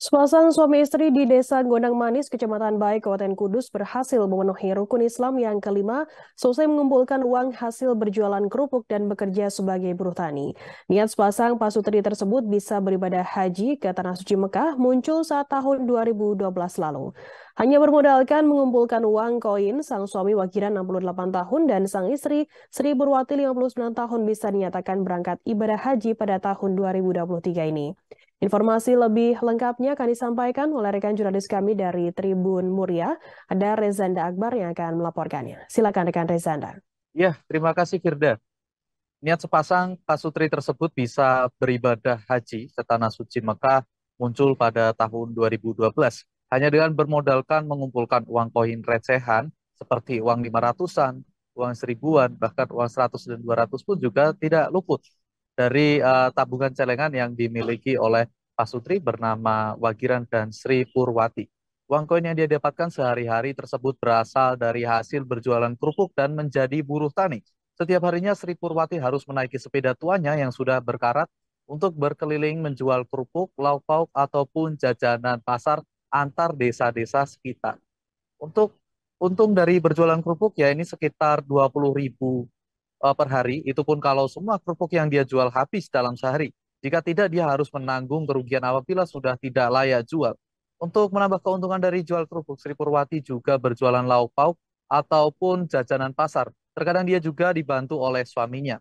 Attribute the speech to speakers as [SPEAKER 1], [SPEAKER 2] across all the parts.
[SPEAKER 1] Sepasang suami istri di Desa Gondang Manis, Kecamatan Baik, Kabupaten Kudus berhasil memenuhi rukun Islam yang kelima selesai mengumpulkan uang hasil berjualan kerupuk dan bekerja sebagai buruh tani. Niat sepasang pasutri tersebut bisa beribadah haji ke Tanah Suci Mekah muncul saat tahun 2012 lalu. Hanya bermodalkan mengumpulkan uang koin, sang suami Wakiran 68 tahun dan sang istri Sri Purwati 59 tahun bisa dinyatakan berangkat ibadah haji pada tahun 2023 ini. Informasi lebih lengkapnya akan disampaikan oleh rekan jurnalis kami dari Tribun Muria, ada Rezanda Akbar yang akan melaporkannya. Silakan rekan Rezanda.
[SPEAKER 2] Ya, terima kasih Firda. Niat sepasang pasutri tersebut bisa beribadah haji ke Tanah Suci Mekah muncul pada tahun 2012. Hanya dengan bermodalkan mengumpulkan uang koin recehan seperti uang 500-an, uang 1000-an, bahkan uang 100 dan 200 pun juga tidak luput dari tabungan celengan yang dimiliki oleh pasutri bernama Wagiran dan Sri Purwati. Uang koin yang dia dapatkan sehari-hari tersebut berasal dari hasil berjualan kerupuk dan menjadi buruh tani. Setiap harinya Sri Purwati harus menaiki sepeda tuanya yang sudah berkarat untuk berkeliling menjual kerupuk, lauk pauk, ataupun jajanan pasar antar desa-desa sekitar. Untuk untung dari berjualan kerupuk ya ini sekitar 20.000 per hari, itu pun kalau semua kerupuk yang dia jual habis dalam sehari. Jika tidak, dia harus menanggung kerugian apabila sudah tidak layak jual. Untuk menambah keuntungan dari jual kerupuk, Sri Purwati juga berjualan lauk pauk ataupun jajanan pasar. Terkadang dia juga dibantu oleh suaminya.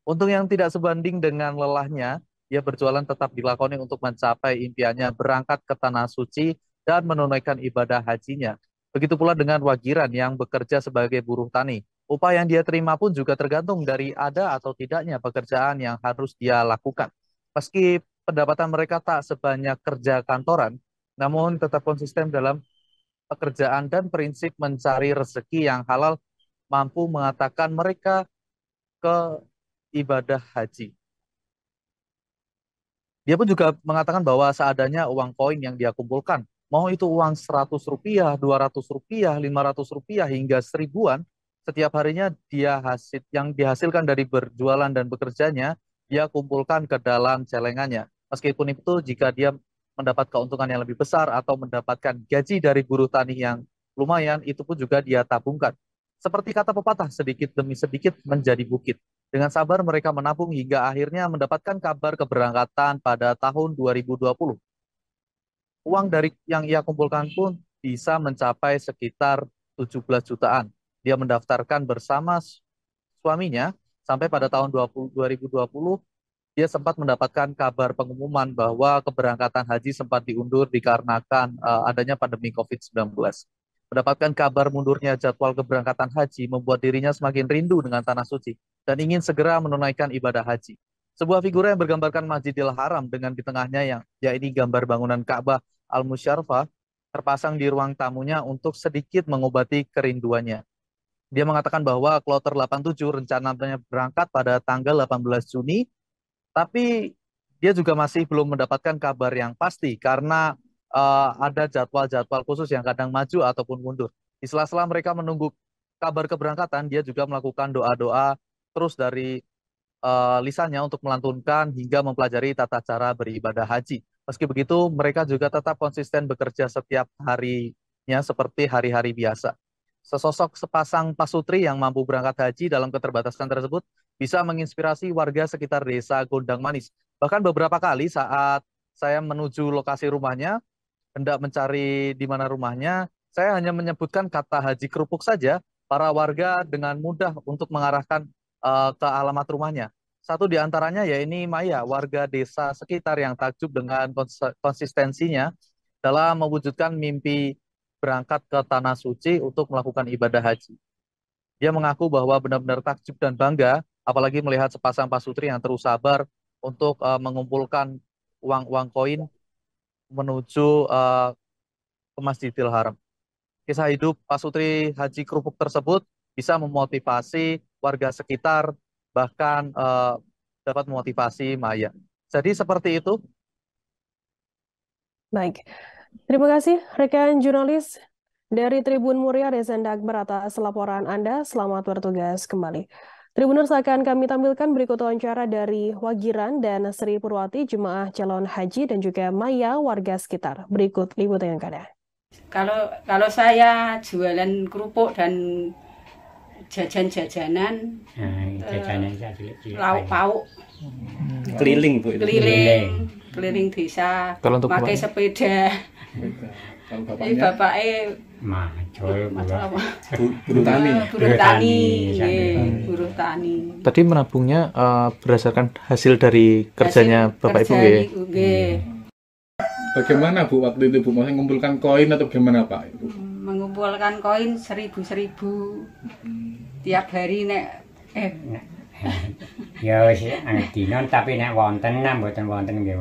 [SPEAKER 2] Untung yang tidak sebanding dengan lelahnya, dia berjualan tetap dilakoni untuk mencapai impiannya berangkat ke Tanah Suci dan menunaikan ibadah hajinya. Begitu pula dengan Wagiran yang bekerja sebagai buruh tani. Upah yang dia terima pun juga tergantung dari ada atau tidaknya pekerjaan yang harus dia lakukan. Meski pendapatan mereka tak sebanyak kerja kantoran, namun tetap konsisten dalam pekerjaan dan prinsip mencari rezeki yang halal mampu mengatakan mereka ke ibadah haji. Dia pun juga mengatakan bahwa seadanya uang koin yang dia kumpulkan, mau itu uang Rp100, Rp200, Rp500 hingga seribuan, setiap harinya yang dihasilkan dari berjualan dan bekerjanya, dia kumpulkan ke dalam celengannya. Meskipun itu jika dia mendapat keuntungan yang lebih besar atau mendapatkan gaji dari buruh tani yang lumayan, itu pun juga dia tabungkan. Seperti kata pepatah, sedikit demi sedikit menjadi bukit. Dengan sabar mereka menabung hingga akhirnya mendapatkan kabar keberangkatan pada tahun 2020. Uang dari yang ia kumpulkan pun bisa mencapai sekitar 17 jutaan. Dia mendaftarkan bersama suaminya sampai pada tahun 2020 dia sempat mendapatkan kabar pengumuman bahwa keberangkatan haji sempat diundur dikarenakan adanya pandemi COVID-19. Mendapatkan kabar mundurnya jadwal keberangkatan haji membuat dirinya semakin rindu dengan tanah suci dan ingin segera menunaikan ibadah haji. Sebuah figura yang bergambarkan Masjidil Haram dengan di tengahnya yang yakni gambar bangunan Ka'bah Al-Musyarrafah terpasang di ruang tamunya untuk sedikit mengobati kerinduannya. Dia mengatakan bahwa kloter 87 rencananya berangkat pada tanggal 18 Juni, tapi dia juga masih belum mendapatkan kabar yang pasti karena ada jadwal-jadwal khusus yang kadang maju ataupun mundur. Di sela-sela mereka menunggu kabar keberangkatan, dia juga melakukan doa-doa terus dari lisannya untuk melantunkan hingga mempelajari tata cara beribadah haji. Meski begitu, mereka juga tetap konsisten bekerja setiap harinya seperti hari-hari biasa. Sesosok sepasang pasutri yang mampu berangkat haji dalam keterbatasan tersebut bisa menginspirasi warga sekitar desa Gondang Manis. Bahkan beberapa kali saat saya menuju lokasi rumahnya, hendak mencari di mana rumahnya, saya hanya menyebutkan kata haji kerupuk saja, para warga dengan mudah untuk mengarahkan ke alamat rumahnya. Satu di antaranya ya ini Maya, warga desa sekitar yang takjub dengan konsistensinya dalam mewujudkan mimpi berangkat ke Tanah Suci untuk melakukan ibadah haji. Dia mengaku bahwa benar-benar takjub dan bangga, apalagi melihat sepasang pasutri yang terus sabar untuk mengumpulkan uang-uang koin menuju ke Masjidil Haram. Kisah hidup pasutri haji kerupuk tersebut bisa memotivasi warga sekitar, bahkan dapat memotivasi Maya. Jadi seperti itu.
[SPEAKER 1] Baik, terima kasih rekan jurnalis dari Tribun Muria, Rezanda Akbar atas laporan Anda. Selamat bertugas kembali. Tribuners akan kami tampilkan berikut wawancara dari Wagiran dan Sri Purwati, jemaah calon haji dan juga Maya warga sekitar. Berikut liputan yang ada.
[SPEAKER 3] Kalau saya jualan kerupuk dan jajan-jajanan, lauk pauk,
[SPEAKER 4] keliling Bu, itu
[SPEAKER 3] keliling desa,
[SPEAKER 5] Kalau untuk
[SPEAKER 3] pakai sepeda.
[SPEAKER 4] kalau
[SPEAKER 3] Bapaknya
[SPEAKER 4] buruh tani.
[SPEAKER 3] Buruh tani.
[SPEAKER 5] Tadi menabungnya berdasarkan hasil dari kerjanya Bapak Ibu ya?
[SPEAKER 4] Bagaimana Bu waktu itu Bu? Maksudnya mengumpulkan koin atau gimana Pak?
[SPEAKER 3] Mengumpulkan koin 1.000 tiap hari
[SPEAKER 6] Ya wis dina tapi nek wonten mboten wonten nggih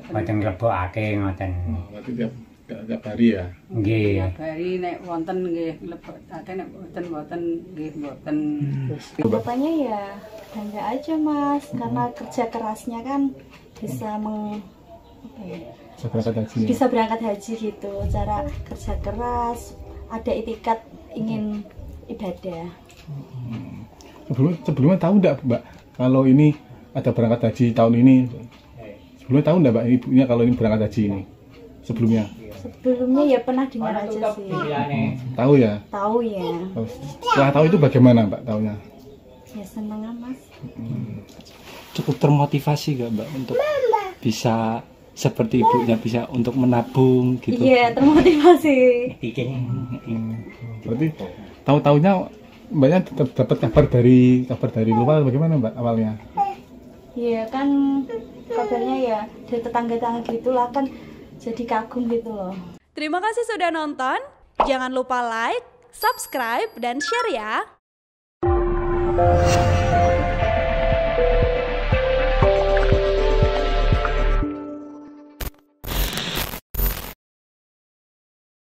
[SPEAKER 6] mboten nglebokake ngoten.
[SPEAKER 4] Berarti tiap hari ya?
[SPEAKER 6] Nggih.
[SPEAKER 3] tiap hari nek wonten nggih nglebokake, nek mboten nggih mboten.
[SPEAKER 7] Bapaknya ya bangga aja Mas, karena kerja kerasnya kan bisa bisa berangkat haji gitu. Cara kerja keras, ada itikat ingin ibadah.
[SPEAKER 4] Sebelumnya tahu enggak Mbak kalau ini ada berangkat haji tahun ini? Sebelumnya tahu enggak Mbak ibunya kalau ini berangkat haji ini? Sebelumnya
[SPEAKER 7] ya pernah dengar aja sih.
[SPEAKER 4] Tahu ya?
[SPEAKER 7] Tahu ya.
[SPEAKER 4] Setelah tahu itu bagaimana Mbak tahunya?
[SPEAKER 7] Ya seneng Mas.
[SPEAKER 8] Cukup termotivasi gak Mbak untuk bisa seperti ibunya, bisa untuk menabung gitu?
[SPEAKER 7] Iya, termotivasi.
[SPEAKER 4] Berarti tahu-tahunya Mbaknya dapat kabar dari luar bagaimana Mbak awalnya?
[SPEAKER 7] Iya kan kabarnya ya dari tetangga-tetangga gitulah, kan jadi kagum gitu loh.
[SPEAKER 9] Terima kasih sudah nonton. Jangan lupa like, subscribe, dan share ya.